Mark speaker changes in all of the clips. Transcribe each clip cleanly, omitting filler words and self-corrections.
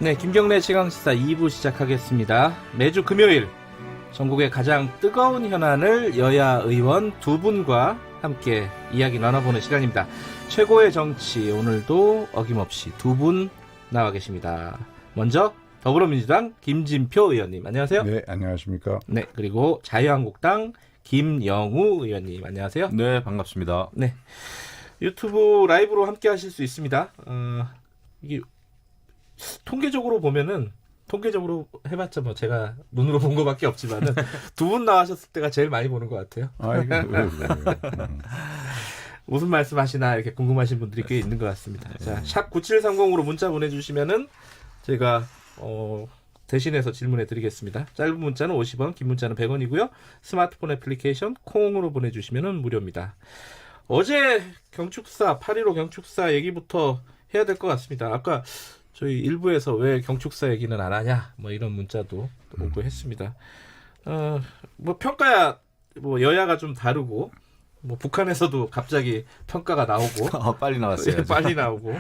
Speaker 1: 네, 김경래 최강시사 2부 시작하겠습니다. 매주 금요일 전국의 가장 뜨거운 현안을 여야 의원 두 분과 함께 이야기 나눠보는 시간입니다. 최고의 정치, 오늘도 어김없이 두 분 나와 계십니다. 먼저 더불어민주당 김진표 의원님, 안녕하세요.
Speaker 2: 네, 안녕하십니까.
Speaker 1: 네, 그리고 자유한국당 김영우 의원님, 안녕하세요.
Speaker 3: 네, 반갑습니다.
Speaker 1: 네, 유튜브 라이브로 함께 하실 수 있습니다. 이게 통계적으로 보면은, 통계적으로 해봤자 뭐 제가 눈으로 본 거밖에 없지만은 두 분 나와셨을 때가 제일 많이 보는 것 같아요.
Speaker 2: 아이고,
Speaker 1: 무슨 말씀 하시나 이렇게 궁금하신 분들이 꽤 있는 것 같습니다. 자, 샵 9730으로 문자 보내주시면은 제가 대신해서 질문해 드리겠습니다. 짧은 문자는 50원, 긴 문자는 100원이고요. 스마트폰 애플리케이션 콩으로 보내주시면은 무료입니다. 어제 경축사, 8.15 경축사 얘기부터 해야 될 것 같습니다. 아까 저희 일부에서 왜 경축사 얘기는 안 하냐, 뭐 이런 문자도 오고 했습니다. 뭐 평가야, 뭐 여야가 좀 다르고, 뭐 북한에서도 갑자기 평가가 나오고,
Speaker 3: 빨리 나왔어요.
Speaker 1: 빨리 나오고,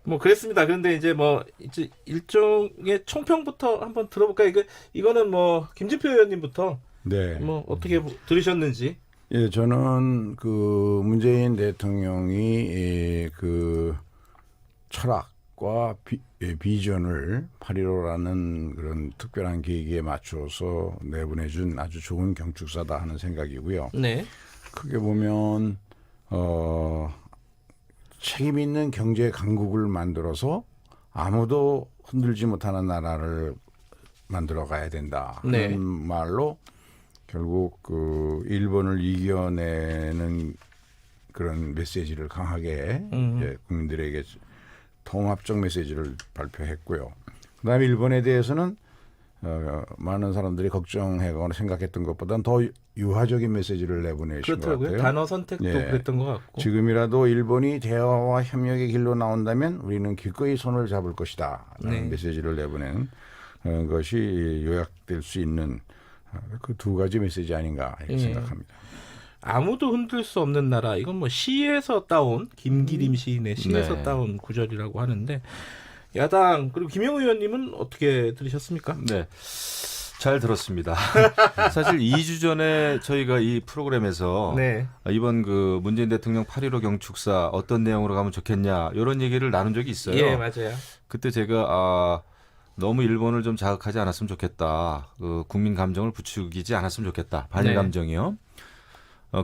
Speaker 1: 뭐 그랬습니다. 그런데 이제 뭐 이제 일종의 총평부터 한번 들어볼까요? 이거는 뭐 김진표 의원님부터
Speaker 2: 네.
Speaker 1: 뭐 어떻게 들으셨는지.
Speaker 2: 예, 저는 그 문재인 대통령이 그 철학과 비전을 8.15라는 그런 특별한 계기에 맞춰서 내보내준 아주 좋은 경축사다 하는 생각이고요.
Speaker 1: 네.
Speaker 2: 크게 보면 책임 있는 경제 강국을 만들어서 아무도 흔들지 못하는 나라를 만들어 가야 된다 하는
Speaker 1: 네.
Speaker 2: 말로 결국 그 일본을 이겨내는 그런 메시지를 강하게 이제 국민들에게 통합적 메시지를 발표했고요. 그다음에 일본에 대해서는 많은 사람들이 걱정하거나 생각했던 것보다는 더 유화적인 메시지를 내보내신 것
Speaker 1: 그렇더라고요.
Speaker 2: 같아요.
Speaker 1: 단어 선택도
Speaker 2: 예.
Speaker 1: 그랬던 것 같고.
Speaker 2: 지금이라도 일본이 대화와 협력의 길로 나온다면 우리는 기꺼이 손을 잡을 것이다 라는
Speaker 1: 네.
Speaker 2: 메시지를 내보낸 것이 요약될 수 있는 그 두 가지 메시지 아닌가 이렇게 생각합니다.
Speaker 1: 아무도 흔들 수 없는 나라. 이건 뭐 시에서 따온 김기림 시인의 시에서
Speaker 3: 네.
Speaker 1: 따온 구절이라고 하는데, 야당 그리고 김영우 의원님은 어떻게 들으셨습니까?
Speaker 3: 네, 잘 들었습니다. 사실 2주 전에 저희가 이 프로그램에서
Speaker 1: 네.
Speaker 3: 이번 그 문재인 대통령 8.15 경축사 어떤 내용으로 가면 좋겠냐 이런 얘기를 나눈 적이 있어요.
Speaker 1: 예, 맞아요.
Speaker 3: 그때 제가 너무 일본을 좀 자극하지 않았으면 좋겠다. 그 국민 감정을 부추기지 않았으면 좋겠다. 반일
Speaker 1: 네.
Speaker 3: 감정이요.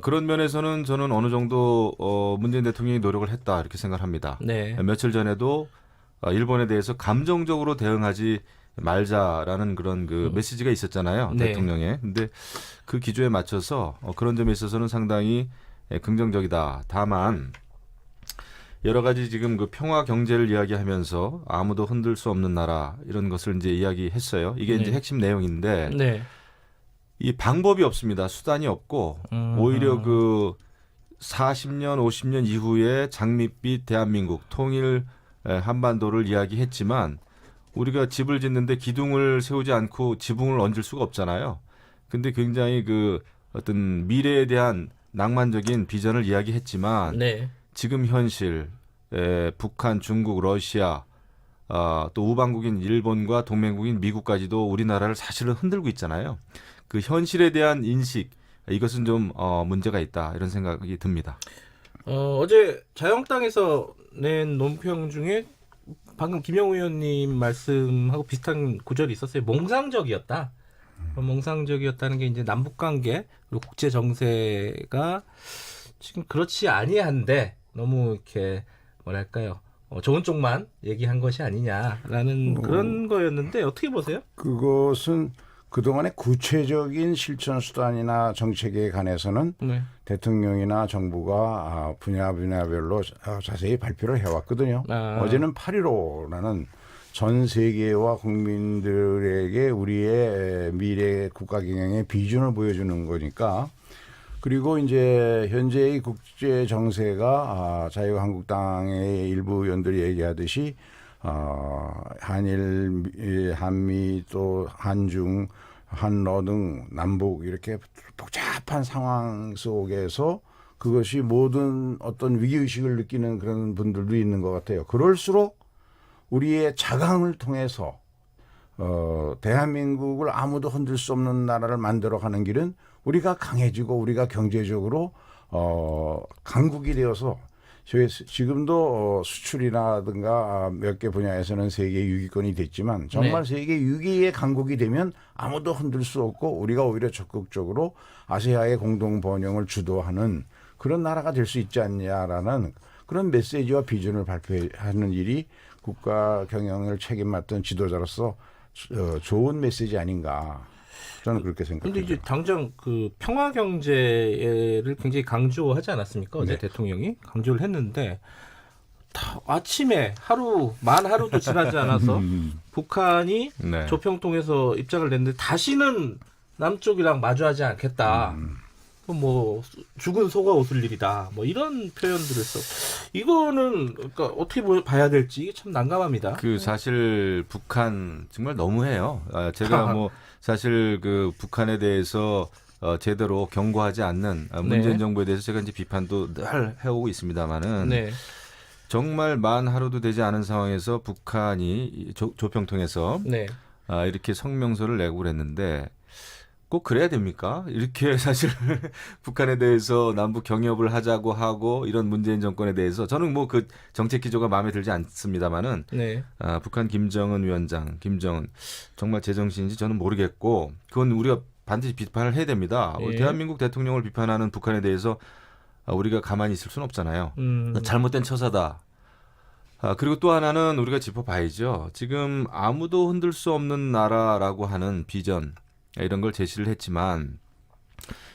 Speaker 3: 그런 면에서는 저는 어느 정도 문재인 대통령이 노력을 했다 이렇게 생각합니다.
Speaker 1: 네.
Speaker 3: 며칠 전에도 일본에 대해서 감정적으로 대응하지 말자라는 그런 그 메시지가 있었잖아요.
Speaker 1: 네.
Speaker 3: 대통령의. 근데 그 기조에 맞춰서 그런 점에 있어서는 상당히 긍정적이다. 다만 여러 가지 지금 그 평화 경제를 이야기하면서 아무도 흔들 수 없는 나라 이런 것을 이제 이야기했어요. 이게
Speaker 1: 네.
Speaker 3: 이제 핵심 내용인데
Speaker 1: 네.
Speaker 3: 이 방법이 없습니다. 수단이 없고 오히려 그 40년, 50년 이후에 장밋빛 대한민국 통일 한반도를 이야기했지만 우리가 집을 짓는데 기둥을 세우지 않고 지붕을 얹을 수가 없잖아요. 근데 굉장히 그 어떤 미래에 대한 낭만적인 비전을 이야기했지만
Speaker 1: 네.
Speaker 3: 지금 현실 북한, 중국, 러시아 또 우방국인 일본과 동맹국인 미국까지도 우리나라를 사실은 흔들고 있잖아요. 그 현실에 대한 인식 이것은 좀 문제가 있다 이런 생각이 듭니다.
Speaker 1: 어제 자유한국당에서 낸 논평 중에 방금 김영우 의원님 말씀하고 비슷한 구절이 있었어요. 몽상적이었다. 몽상적이었다는 게 이제 남북 관계 그리고 국제 정세가 지금 그렇지 아니한데 너무 이렇게 뭐랄까요? 좋은 쪽만 얘기한 것이 아니냐라는 그런 거였는데 어떻게 보세요?
Speaker 2: 그것은 그동안의 구체적인 실천 수단이나 정책에 관해서는
Speaker 1: 네.
Speaker 2: 대통령이나 정부가 분야별로 자세히 발표를 해왔거든요.
Speaker 1: 아.
Speaker 2: 어제는 8.15라는 전 세계와 국민들에게 우리의 미래 국가 경영의 비전을 보여주는 거니까. 그리고 이제 현재의 국제 정세가 자유한국당의 일부 의원들이 얘기하듯이 한일, 한미 또 한중, 한러 등 남북 이렇게 복잡한 상황 속에서 그것이 모든 어떤 위기의식을 느끼는 그런 분들도 있는 것 같아요. 그럴수록 우리의 자강을 통해서 대한민국을 아무도 흔들 수 없는 나라를 만들어가는 길은 우리가 강해지고 우리가 경제적으로 강국이 되어서 저희 지금도 수출이라든가 몇 개 분야에서는 세계 6위권이 됐지만 정말 세계 6위의 강국이 되면 아무도 흔들 수 없고 우리가 오히려 적극적으로 아시아의 공동 번영을 주도하는 그런 나라가 될 수 있지 않냐라는 그런 메시지와 비전을 발표하는 일이 국가 경영을 책임맡던 지도자로서 좋은 메시지 아닌가. 저는 그렇게 생각합니다.
Speaker 1: 근데 이제 당장 그 평화 경제를 굉장히 강조하지 않았습니까? 어제
Speaker 2: 네.
Speaker 1: 대통령이 강조를 했는데 아침에 만 하루도 지나지 않아서 북한이
Speaker 3: 네.
Speaker 1: 조평통에서 입장을 냈는데 다시는 남쪽이랑 마주하지 않겠다. 뭐 죽은 소가 웃을 일이다. 뭐 이런 표현들을 써. 이거는 그러니까 어떻게 봐야 될지 참 난감합니다.
Speaker 3: 그 사실 북한 정말 너무해요. 제가 뭐 사실 그 북한에 대해서 제대로 경고하지 않는 문재인
Speaker 1: 네.
Speaker 3: 정부에 대해서 제가 이제 비판도 늘 해오고 있습니다만은
Speaker 1: 네.
Speaker 3: 정말 만 하루도 되지 않은 상황에서 북한이 조평통에서
Speaker 1: 네.
Speaker 3: 이렇게 성명서를 내고 그랬는데 꼭 그래야 됩니까? 이렇게 사실 북한에 대해서 남북 경협을 하자고 하고 이런 문재인 정권에 대해서 저는 뭐 그 정책 기조가 마음에 들지 않습니다만은
Speaker 1: 네.
Speaker 3: 북한 김정은 위원장, 김정은 정말 제정신인지 저는 모르겠고 그건 우리가 반드시 비판을 해야 됩니다.
Speaker 1: 예.
Speaker 3: 대한민국 대통령을 비판하는 북한에 대해서 우리가 가만히 있을 수는 없잖아요. 잘못된 처사다. 그리고 또 하나는 우리가 짚어봐야죠. 지금 아무도 흔들 수 없는 나라라고 하는 비전 이런 걸 제시를 했지만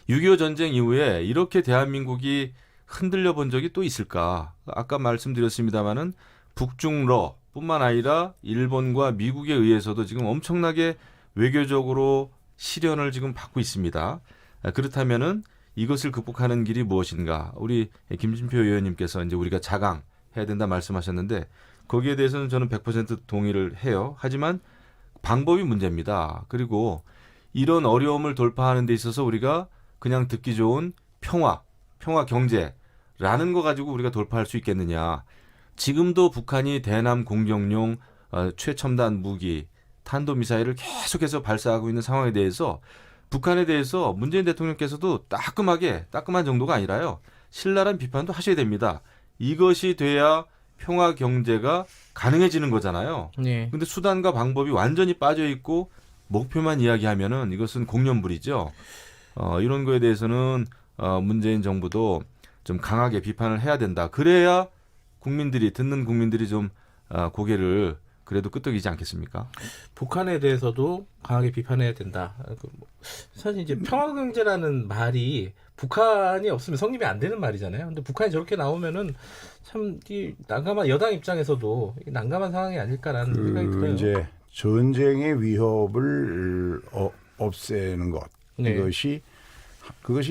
Speaker 3: 6.25 전쟁 이후에 이렇게 대한민국이 흔들려 본 적이 또 있을까? 아까 말씀드렸습니다마는 북중러뿐만 아니라 일본과 미국에 의해서도 지금 엄청나게 외교적으로 시련을 지금 받고 있습니다. 그렇다면은 이것을 극복하는 길이 무엇인가? 우리 김진표 의원님께서 이제 우리가 자강해야 된다 말씀하셨는데 거기에 대해서는 저는 100% 동의를 해요. 하지만 방법이 문제입니다. 그리고 이런 어려움을 돌파하는 데 있어서 우리가 그냥 듣기 좋은 평화 경제라는 거 가지고 우리가 돌파할 수 있겠느냐. 지금도 북한이 대남 공격용 최첨단 무기, 탄도미사일을 계속해서 발사하고 있는 상황에 대해서 북한에 대해서 문재인 대통령께서도 따끔한 정도가 아니라요. 신랄한 비판도 하셔야 됩니다. 이것이 돼야 평화 경제가 가능해지는 거잖아요.
Speaker 1: 네.
Speaker 3: 근데 수단과 방법이 완전히 빠져 있고 목표만 이야기하면은 이것은 공연불이죠. 이런 거에 대해서는 문재인 정부도 좀 강하게 비판을 해야 된다. 그래야 듣는 국민들이 좀 고개를 그래도 끄덕이지 않겠습니까?
Speaker 1: 북한에 대해서도 강하게 비판해야 된다. 사실 이제 평화경제라는 말이 북한이 없으면 성립이 안 되는 말이잖아요. 근데 북한이 저렇게 나오면은 참 난감한 여당 입장에서도 난감한 상황이 아닐까라는 생각이 들어요.
Speaker 2: 이제 전쟁의 위협을 없애는 것
Speaker 1: 네.
Speaker 2: 그것이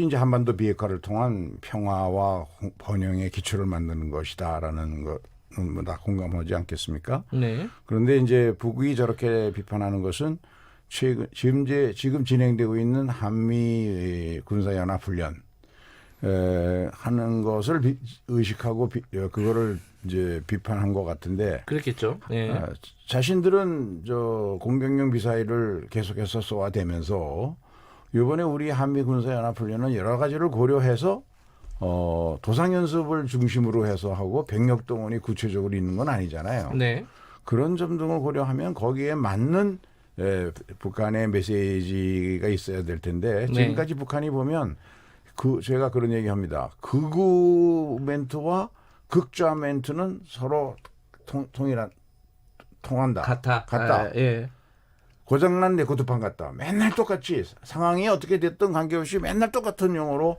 Speaker 2: 이제 한반도 비핵화를 통한 평화와 번영의 기초를 만드는 것이다라는 것은 뭐 다 공감하지 않겠습니까?
Speaker 1: 네.
Speaker 2: 그런데 이제 북이 저렇게 비판하는 것은 지금 진행되고 있는 한미 군사연합훈련 하는 것을 의식하고 그거를 이제 비판한 것 같은데
Speaker 1: 그렇겠죠. 네.
Speaker 2: 자신들은 저 공격용 미사일을 계속해서 쏘아대면서 이번에 우리 한미 군사연합훈련은 여러 가지를 고려해서 도상 연습을 중심으로 해서 하고 병력 동원이 구체적으로 있는 건 아니잖아요.
Speaker 1: 네.
Speaker 2: 그런 점 등을 고려하면 거기에 맞는 북한의 메시지가 있어야 될 텐데 지금까지 북한이 보면 제가 그런 얘기합니다. 극우 멘트와 극좌 멘트는 서로 통한다. 같다.
Speaker 1: 예.
Speaker 2: 고장난 레코드판 같다. 맨날 똑같이 상황이 어떻게 됐든 관계없이 맨날 똑같은 용어로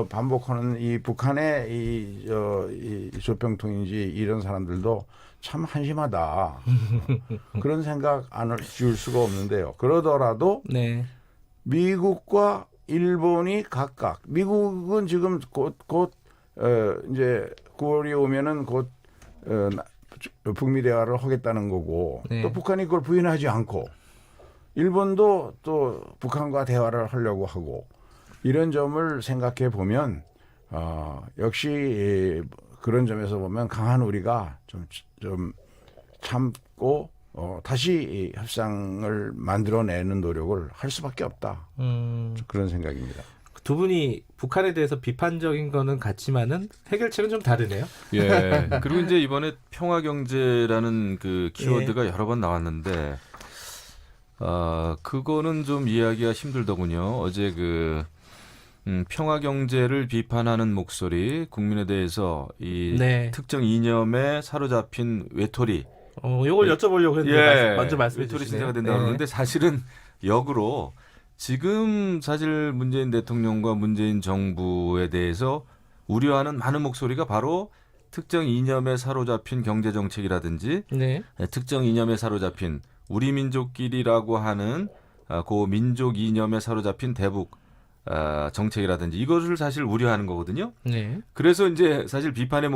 Speaker 2: 반복하는 이 북한의 이 조평통인지 이런 사람들도 참 한심하다. 그런 생각 안 지울 수가 없는데요. 그러더라도
Speaker 1: 네.
Speaker 2: 미국과 일본이 각각 미국은 지금 곧 이제 9월이 오면은 곧 북미 대화를 하겠다는 거고
Speaker 1: 네.
Speaker 2: 또 북한이 그걸 부인하지 않고 일본도 또 북한과 대화를 하려고 하고 이런 점을 생각해 보면 역시 그런 점에서 보면 강한 우리가 좀 참고 다시 이 협상을 만들어내는 노력을 할 수밖에 없다. 그런 생각입니다.
Speaker 1: 두 분이 북한에 대해서 비판적인 거는 같지만은 해결책은 좀 다르네요.
Speaker 3: 예. 그리고 이제 이번에 평화 경제라는 그 키워드가 여러 번 나왔는데 그거는 좀 이해하기가 힘들더군요. 어제 그 평화 경제를 비판하는 목소리, 국민에 대해서 이
Speaker 1: 네.
Speaker 3: 특정 이념에 사로잡힌 외톨이.
Speaker 1: 요걸 여쭤보려고 했는데 먼저 말씀해
Speaker 3: 외톨이
Speaker 1: 주시네요.
Speaker 3: 신세가 된다고 하는데 사실은 역으로 지금 사실 문재인 대통령과 문재인 정부에 대해서 우려하는 많은 목소리가 바로 특정 이념에 사로잡힌 경제 정책이라든지
Speaker 1: 네.
Speaker 3: 특정 이념에 사로잡힌 우리 민족끼리라고 하는 그 민족 이념에 사로잡힌 대북 정책이라든지 이것을 사실 우려하는 거거든요.
Speaker 1: 네.
Speaker 3: 그래서 이제 사실 비판적인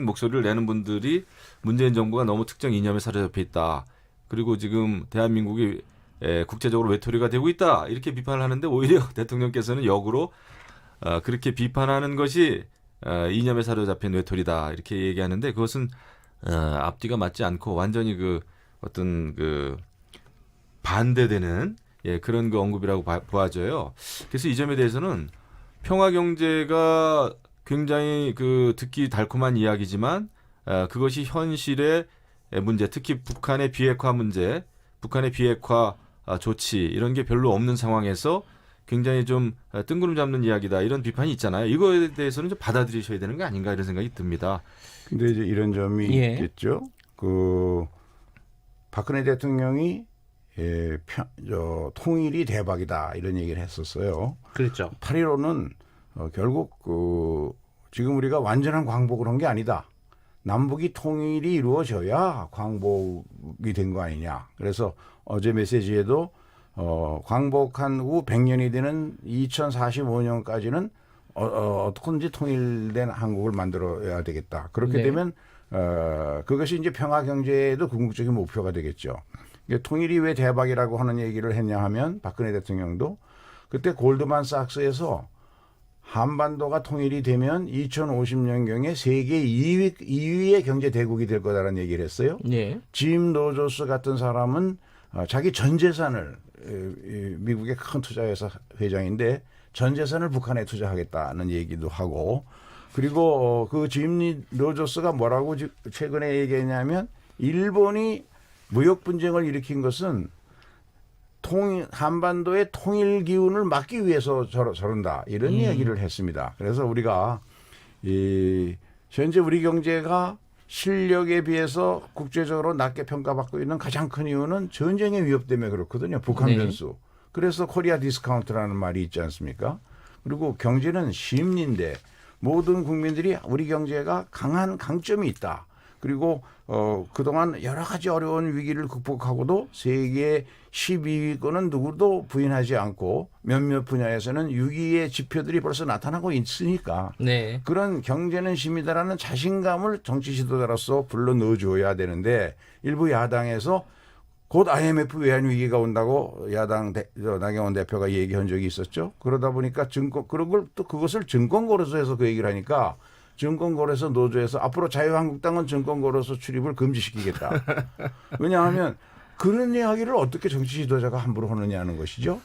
Speaker 3: 목소리를 내는 분들이 문재인 정부가 너무 특정 이념에 사로잡혀 있다. 그리고 지금 대한민국이 국제적으로 외톨이가 되고 있다. 이렇게 비판을 하는데 오히려 대통령께서는 역으로 그렇게 비판하는 것이 이념에 사로잡힌 외톨이다. 이렇게 얘기하는데 그것은 앞뒤가 맞지 않고 완전히 그 어떤 그 반대되는 그런 그 언급이라고 보아져요. 그래서 이 점에 대해서는 평화 경제가 굉장히 그 듣기 달콤한 이야기지만 그것이 현실의 문제, 특히 북한의 비핵화 문제, 북한의 비핵화 조치 이런 게 별로 없는 상황에서 굉장히 좀 뜬구름 잡는 이야기다 이런 비판이 있잖아요. 이거에 대해서는 좀 받아들이셔야 되는 거 아닌가 이런 생각이 듭니다.
Speaker 2: 근데 이제 이런 점이 있겠죠. 그 박근혜 대통령이 통일이 대박이다 이런 얘기를 했었어요.
Speaker 1: 그렇죠.
Speaker 2: 8.15는 결국 지금 우리가 완전한 광복을 한 게 아니다. 남북이 통일이 이루어져야 광복이 된 거 아니냐. 그래서 어제 메시지에도 광복한 후 100년이 되는 2045년까지는 어떻게든지 통일된 한국을 만들어야 되겠다. 그렇게
Speaker 1: 네.
Speaker 2: 되면 그것이 이제 평화 경제에도 궁극적인 목표가 되겠죠. 통일이 왜 대박이라고 하는 얘기를 했냐 하면 박근혜 대통령도 그때 골드만삭스에서 한반도가 통일이 되면 2050년경에 세계 2위의 경제 대국이 될 거다라는 얘기를 했어요.
Speaker 1: 네.
Speaker 2: 짐 로저스 같은 사람은 자기 전 재산을 미국의 큰 투자회사 회장인데 전 재산을 북한에 투자하겠다는 얘기도 하고 그리고 그 짐 로저스가 뭐라고 최근에 얘기했냐면 일본이 무역 분쟁을 일으킨 것은 한반도의 통일 기운을 막기 위해서 저런다 이런 이야기를 했습니다. 그래서 우리가 현재 우리 경제가 실력에 비해서 국제적으로 낮게 평가받고 있는 가장 큰 이유는 전쟁의 위협 때문에 그렇거든요. 북한
Speaker 1: 네.
Speaker 2: 변수. 그래서 코리아 디스카운트라는 말이 있지 않습니까? 그리고 경제는 심리인데 모든 국민들이 우리 경제가 강한 강점이 있다. 그리고 그동안 여러 가지 어려운 위기를 극복하고도 세계 12위권은 누구도 부인하지 않고 몇몇 분야에서는 6위의 지표들이 벌써 나타나고 있으니까
Speaker 1: 네.
Speaker 2: 그런 경제는 심이다라는 자신감을 정치 지도자로서 불러 넣어줘야 되는데 일부 야당에서 곧 IMF 외환 위기가 온다고 야당 나경원 대표가 얘기한 적이 있었죠. 그러다 보니까 그것을 증권거래소에서 그 얘기를 하니까 증권거래소 노조에서 앞으로 자유한국당은 증권거래소 출입을 금지시키겠다. 왜냐하면 그런 이야기를 어떻게 정치 지도자가 함부로 하느냐는 것이죠.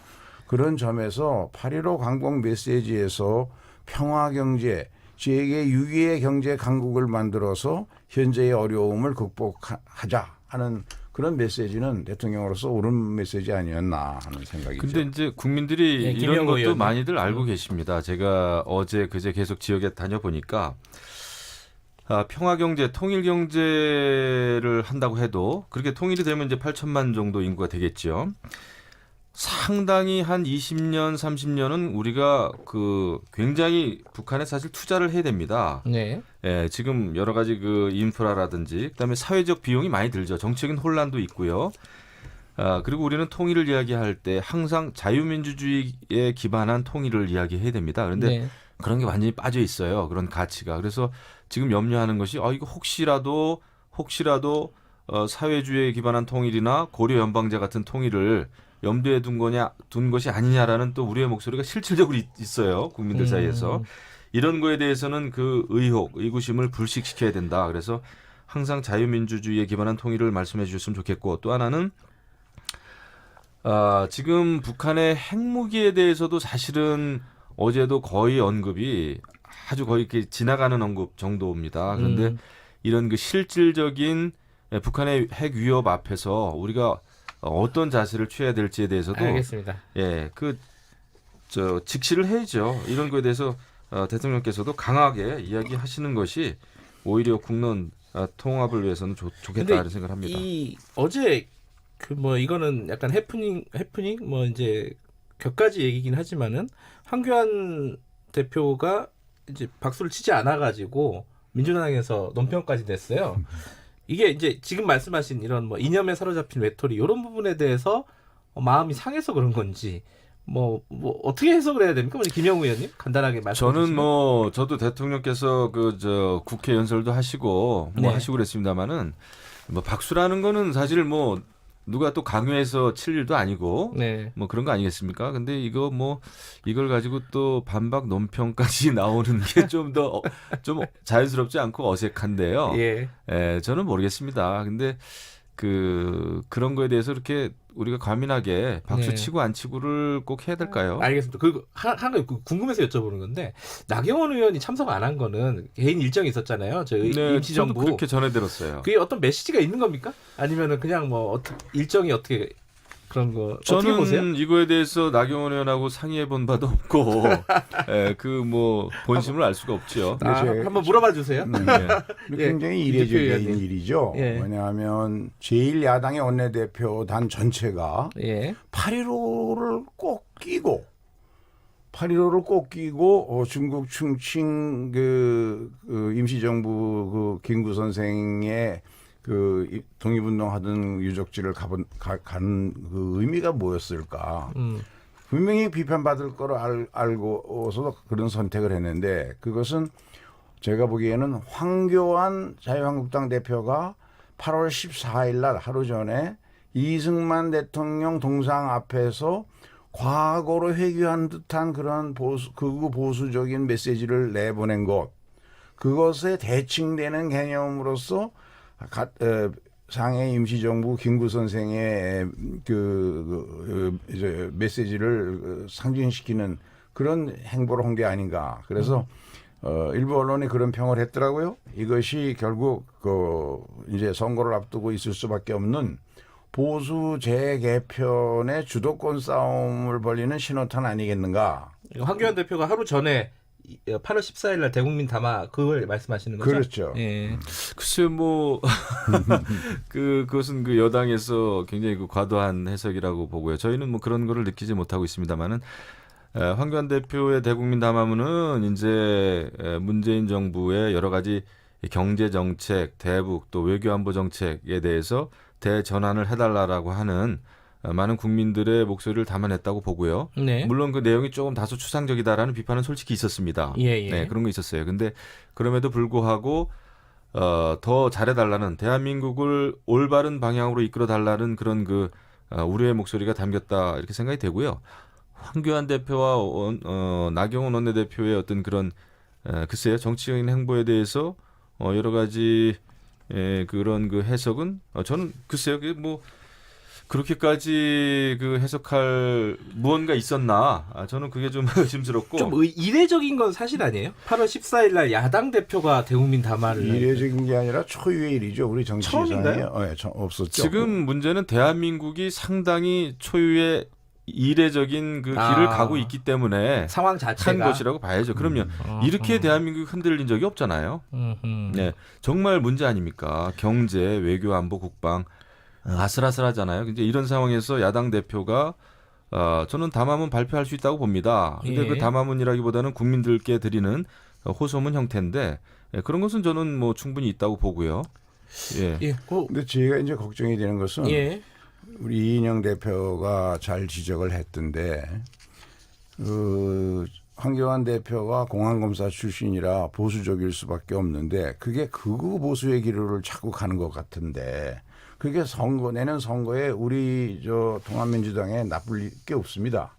Speaker 2: 그런 점에서 8.15 광복 메시지에서 평화경제, 세계 6위의 경제 강국을 만들어서 현재의 어려움을 극복하자 하는 그런 메시지는 대통령으로서 옳은 메시지 아니었나 하는 생각이죠.
Speaker 3: 근데 이제 국민들이
Speaker 1: 네,
Speaker 3: 이런
Speaker 1: 김영호
Speaker 3: 것도
Speaker 1: 의원님.
Speaker 3: 많이들 알고 계십니다. 제가 어제 그제 계속 지역에 다녀보니까 평화경제, 통일경제를 한다고 해도 그렇게 통일이 되면 이제 8천만 정도 인구가 되겠죠. 상당히 한 20년, 30년은 우리가 그 굉장히 북한에 사실 투자를 해야 됩니다.
Speaker 1: 네.
Speaker 3: 예, 지금 여러 가지 그 인프라라든지 그다음에 사회적 비용이 많이 들죠. 정치적인 혼란도 있고요. 그리고 우리는 통일을 이야기할 때 항상 자유민주주의에 기반한 통일을 이야기해야 됩니다. 그런데
Speaker 1: 네.
Speaker 3: 그런 게 완전히 빠져 있어요. 그런 가치가. 그래서 지금 염려하는 것이 이거 혹시라도 사회주의에 기반한 통일이나 고려 연방제 같은 통일을 염두에 둔 것이 아니냐라는 또 우리의 목소리가 실질적으로 있어요. 국민들 사이에서. 이런 거에 대해서는 그 의혹, 의구심을 불식시켜야 된다. 그래서 항상 자유민주주의에 기반한 통일을 말씀해 주셨으면 좋겠고 또 하나는 지금 북한의 핵무기에 대해서도 사실은 어제도 거의 언급이 아주 거의 이렇게 지나가는 언급 정도입니다. 그런데 이런 그 실질적인 북한의 핵 위협 앞에서 우리가 어떤 자세를 취해야 될지에 대해서도
Speaker 1: 알겠습니다.
Speaker 3: 직시를 해야죠. 이런 거에 대해서 대통령께서도 강하게 이야기하시는 것이 오히려 국론 통합을 위해서는 좋겠다 이런 생각을 합니다.
Speaker 1: 이 어제 그 뭐 이거는 약간 해프닝 뭐 이제 격가지 얘기긴 하지만은 황교안 대표가 이제 박수를 치지 않아 가지고 민주당에서 논평까지 냈어요. 이게 이제 지금 말씀하신 이런 뭐 이념에 사로잡힌 외톨이 이런 부분에 대해서 마음이 상해서 그런 건지 뭐 어떻게 해석을 해야 됩니까? 먼저 김영우 의원님 간단하게 말씀해 주시면.
Speaker 3: 저는 저도 대통령께서 국회 연설도 하시고
Speaker 1: 네.
Speaker 3: 하시고 그랬습니다만은 박수라는 거는 사실 누가 또 강요해서 칠 일도 아니고
Speaker 1: 네.
Speaker 3: 그런 거 아니겠습니까? 근데 이걸 가지고 또 반박 논평까지 나오는 게 좀 자연스럽지 않고 어색한데요.
Speaker 1: 예.
Speaker 3: 저는 모르겠습니다. 근데 그런 거에 대해서 이렇게 우리가 과민하게 박수
Speaker 1: 네.
Speaker 3: 치고 안 치고를 꼭 해야 될까요?
Speaker 1: 알겠습니다. 그리고 하나 궁금해서 여쭤보는 건데 나경원 의원이 참석 안 한 거는 개인 일정이 있었잖아요. 저희
Speaker 3: 네,
Speaker 1: 임시정부.
Speaker 3: 저도 그렇게 전해 들었어요.
Speaker 1: 그게 어떤 메시지가 있는 겁니까? 아니면은 그냥 일정이 어떻게 그런 거 어떻게 보세요?
Speaker 3: 저는 이거에 대해서 나경원 의원하고 상의해 본 바도 없고 본심을 알 수가 없죠.
Speaker 1: 한번 물어봐 주세요.
Speaker 2: 굉장히
Speaker 1: 예,
Speaker 2: 이례적인
Speaker 1: 이
Speaker 2: 일이죠.
Speaker 1: 예.
Speaker 2: 왜냐하면 제1야당의 원내대표단 전체가
Speaker 1: 예.
Speaker 2: 8.15를 꼭 끼고 중국 충칭 임시정부 김구 선생의 독립운동하던 유적지를 가는 그 의미가 뭐였을까? 분명히 비판받을 거를 알고서도 그런 선택을 했는데 그것은 제가 보기에는 황교안 자유한국당 대표가 8월 14일 날 하루 전에 이승만 대통령 동상 앞에서 과거로 회귀한 듯한 그런 극우 보수적인 메시지를 내보낸 것, 그것에 대칭되는 개념으로서 상해 임시정부 김구 선생의 이제 메시지를 상징시키는 그런 행보를 한 게 아닌가. 그래서 일부 언론이 그런 평을 했더라고요. 이것이 결국 이제 선거를 앞두고 있을 수밖에 없는 보수 재개편의 주도권 싸움을 벌리는 신호탄 아니겠는가.
Speaker 1: 황교안 대표가 하루 전에 8월 14일 날 대국민 담화 그걸 말씀하시는 거죠?
Speaker 2: 그렇죠.
Speaker 1: 예.
Speaker 3: 글쎄 그것은 여당에서 굉장히 과도한 해석이라고 보고요. 저희는 그런 거를 느끼지 못하고 있습니다만은 황교안 대표의 대국민 담화문은 이제 문재인 정부의 여러 가지 경제 정책, 대북 또 외교 안보 정책에 대해서 대전환을 해달라라고 하는 많은 국민들의 목소리를 담아냈다고 보고요.
Speaker 1: 네.
Speaker 3: 물론 그 내용이 조금 다소 추상적이다라는 비판은 솔직히 있었습니다.
Speaker 1: 예.
Speaker 3: 네, 그런 거 있었어요. 근데 그럼에도 불구하고 더 잘해달라는 대한민국을 올바른 방향으로 이끌어달라는 그런 우려의 목소리가 담겼다 이렇게 생각이 되고요. 황교안 대표와 나경원 원내대표의 어떤 그런 글쎄요 정치적인 행보에 대해서 여러 가지 그런 해석은 저는 글쎄요 그렇게까지 해석할 무언가 있었나? 저는 그게 좀 의심스럽고.
Speaker 1: 좀 이례적인 건 사실 아니에요? 8월 14일 날 야당 대표가 대국민 담화를
Speaker 2: 이례적인 게 아니라 초유의 일이죠. 우리 정치상에
Speaker 1: 처음인가요?
Speaker 2: 없었죠.
Speaker 3: 지금 문제는 대한민국이 상당히 초유의 이례적인 길을 가고 있기 때문에
Speaker 1: 상황 자체가
Speaker 3: 한 것이라고 봐야죠. 그럼요. 이렇게 대한민국이 흔들린 적이 없잖아요. 네, 정말 문제 아닙니까? 경제, 외교, 안보, 국방 아슬아슬하잖아요. 이제 이런 상황에서 야당 대표가 저는 담화문 발표할 수 있다고 봅니다. 근데
Speaker 1: 예.
Speaker 3: 그 담화문이라기보다는 국민들께 드리는 호소문 형태인데 그런 것은 저는 충분히 있다고 보고요. 예.
Speaker 1: 예.
Speaker 2: 근데 제가 이제 걱정이 되는 것은
Speaker 1: 예.
Speaker 2: 우리 이인영 대표가 잘 지적을 했던데 황교안 대표가 공안검사 출신이라 보수적일 수밖에 없는데 그게 극우 보수의 기류를 자꾸 가는 것 같은데 그게 내년 선거에 우리 통합민주당에 나쁠 게 없습니다.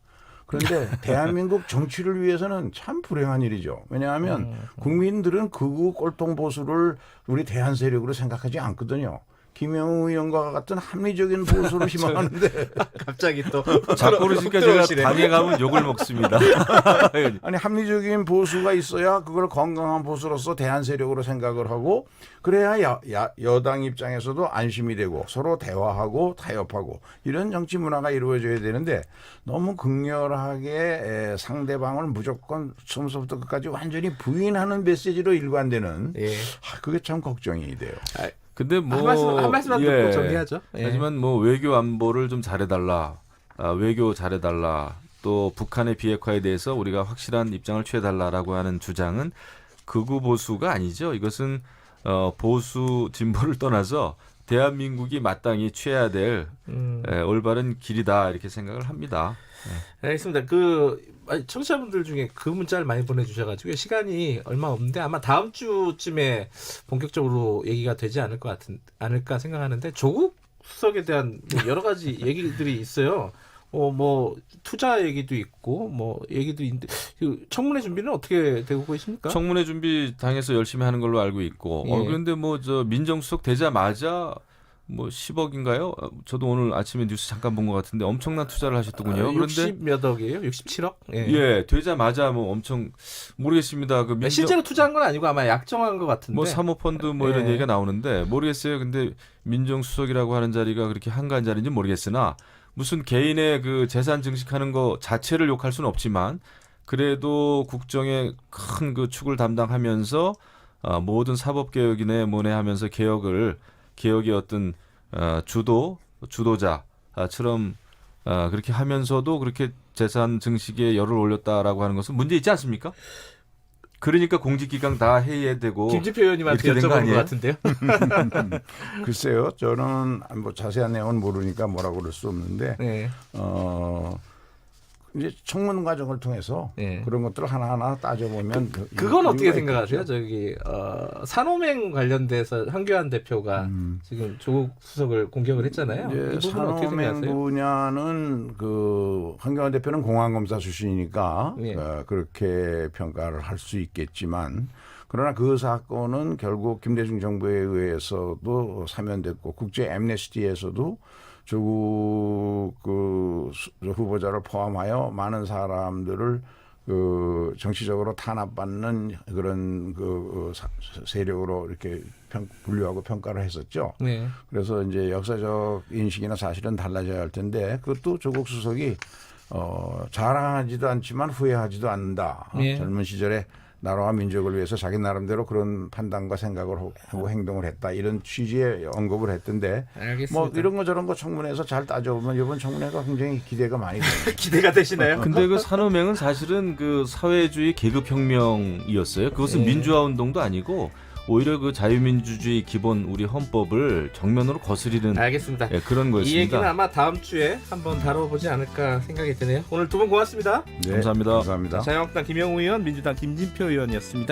Speaker 2: 그런데 대한민국 정치를 위해서는 참 불행한 일이죠. 왜냐하면 국민들은 극우 꼴통 보수를 우리 대한 세력으로 생각하지 않거든요. 김영우 의원과 같은 합리적인 보수를 희망하는데
Speaker 1: 갑자기 또
Speaker 3: 자꾸 그러니까 제가 당에 가면 욕을 먹습니다.
Speaker 2: 아니 합리적인 보수가 있어야 그걸 건강한 보수로서 대한 세력으로 생각을 하고 그래야 여당 입장에서도 안심이 되고 서로 대화하고 타협하고 이런 정치 문화가 이루어져야 되는데 너무 극렬하게 상대방을 무조건 처음부터 끝까지 완전히 부인하는 메시지로 일관되는
Speaker 1: 예.
Speaker 2: 그게 참 걱정이 돼요.
Speaker 3: 근데 뭐
Speaker 1: 한 말씀만 듣고 정리하죠. 예.
Speaker 3: 하지만 뭐 외교 안보를 좀 잘해달라, 외교 잘해달라, 또 북한의 비핵화에 대해서 우리가 확실한 입장을 취해달라라고 하는 주장은 극우 보수가 아니죠. 이것은 보수 진보를 떠나서 대한민국이 마땅히 취해야 될 올바른 길이다 이렇게 생각을 합니다.
Speaker 1: 알겠습니다. 청취자분들 중에 그 문자를 많이 보내주셔가지고 시간이 얼마 없는데 아마 다음 주쯤에 본격적으로 얘기가 되지 않을까 생각하는데 조국 수석에 대한 뭐 여러 가지 얘기들이 있어요. 뭐 투자 얘기도 있고 뭐 얘기도 있는데 그 청문회 준비는 어떻게 되고 있습니까?
Speaker 3: 청문회 준비 당에서 열심히 하는 걸로 알고 있고
Speaker 1: 예.
Speaker 3: 그런데 뭐 저 민정수석 되자마자 뭐 10억인가요? 저도 오늘 아침에 뉴스 잠깐 본 것 같은데 엄청난 투자를 하셨더군요. 그런데
Speaker 1: 60몇 억이에요? 67억?
Speaker 3: 예, 되자마자 뭐 엄청 모르겠습니다. 그
Speaker 1: 실제로 투자한 건 아니고 아마 약정한 것 같은데.
Speaker 3: 뭐 사모펀드 뭐 이런
Speaker 1: 예.
Speaker 3: 얘기가 나오는데 모르겠어요. 근데 민정수석이라고 하는 자리가 그렇게 한가한 자리인지 모르겠으나 무슨 개인의 그 재산 증식하는 거 자체를 욕할 수는 없지만 그래도 국정의 큰 그 축을 담당하면서 모든 사법개혁이네 하면서 개혁의 어떤 주도자처럼 그렇게 하면서도 그렇게 재산 증식에 열을 올렸다라고 하는 것은 문제 있지 않습니까? 그러니까 공직기강 다 회의해야 되고
Speaker 1: 김진표 의원님한테
Speaker 3: 이렇게 된거
Speaker 1: 여쭤보는 것
Speaker 3: 아니에요?
Speaker 1: 같은데요.
Speaker 2: 글쎄요, 저는 뭐 자세한 내용은 모르니까 뭐라고 그럴 수 없는데
Speaker 1: 네.
Speaker 2: 이제 청문 과정을 통해서
Speaker 1: 네.
Speaker 2: 그런 것들을 하나하나 따져보면
Speaker 1: 그건 어떻게
Speaker 2: 이유가
Speaker 1: 생각하세요?
Speaker 2: 있겠죠.
Speaker 1: 저기 산호맹 관련돼서 한교안 대표가 지금 조국 수석을 공격을 했잖아요.
Speaker 2: 이제
Speaker 1: 이 부분은 어떻게
Speaker 2: 산호맹
Speaker 1: 생각하세요?
Speaker 2: 분야는 한경환 대표는 공안검사 출신이니까
Speaker 1: 예.
Speaker 2: 그렇게 평가를 할 수 있겠지만 그러나 그 사건은 결국 김대중 정부에 의해서도 사면됐고 국제 엠네스티에서도 조국 후보자를 포함하여 많은 사람들을 정치적으로 탄압받는 그런 세력으로 이렇게 분류하고 평가를 했었죠.
Speaker 1: 네.
Speaker 2: 그래서 이제 역사적 인식이나 사실은 달라져야 할 텐데 그것도 조국 수석이 자랑하지도 않지만 후회하지도 않는다.
Speaker 1: 네.
Speaker 2: 젊은 시절에 나라와 민족을 위해서 자기 나름대로 그런 판단과 생각을 하고 행동을 했다. 이런 취지의 언급을 했던데
Speaker 1: 알겠습니다.
Speaker 2: 뭐 이런 거 저런 거 청문회에서 잘 따져보면 이번 청문회가 굉장히 기대가 많이 됩니다.
Speaker 1: 기대가 되시나요?
Speaker 3: 근데 그 산호맹은 사실은 그 사회주의 계급혁명이었어요. 그것은
Speaker 1: 예.
Speaker 3: 민주화 운동도 아니고 오히려 그 자유민주주의 기본 우리 헌법을 정면으로 거스리는
Speaker 1: 알겠습니다.
Speaker 3: 그런
Speaker 1: 이
Speaker 3: 거였습니다.
Speaker 1: 얘기는 아마 다음 주에 한번 다뤄보지 않을까 생각이 드네요. 오늘 두 분 고맙습니다.
Speaker 2: 네,
Speaker 3: 감사합니다.
Speaker 2: 감사합니다.
Speaker 1: 자유한국당 김영우 의원, 민주당 김진표 의원이었습니다.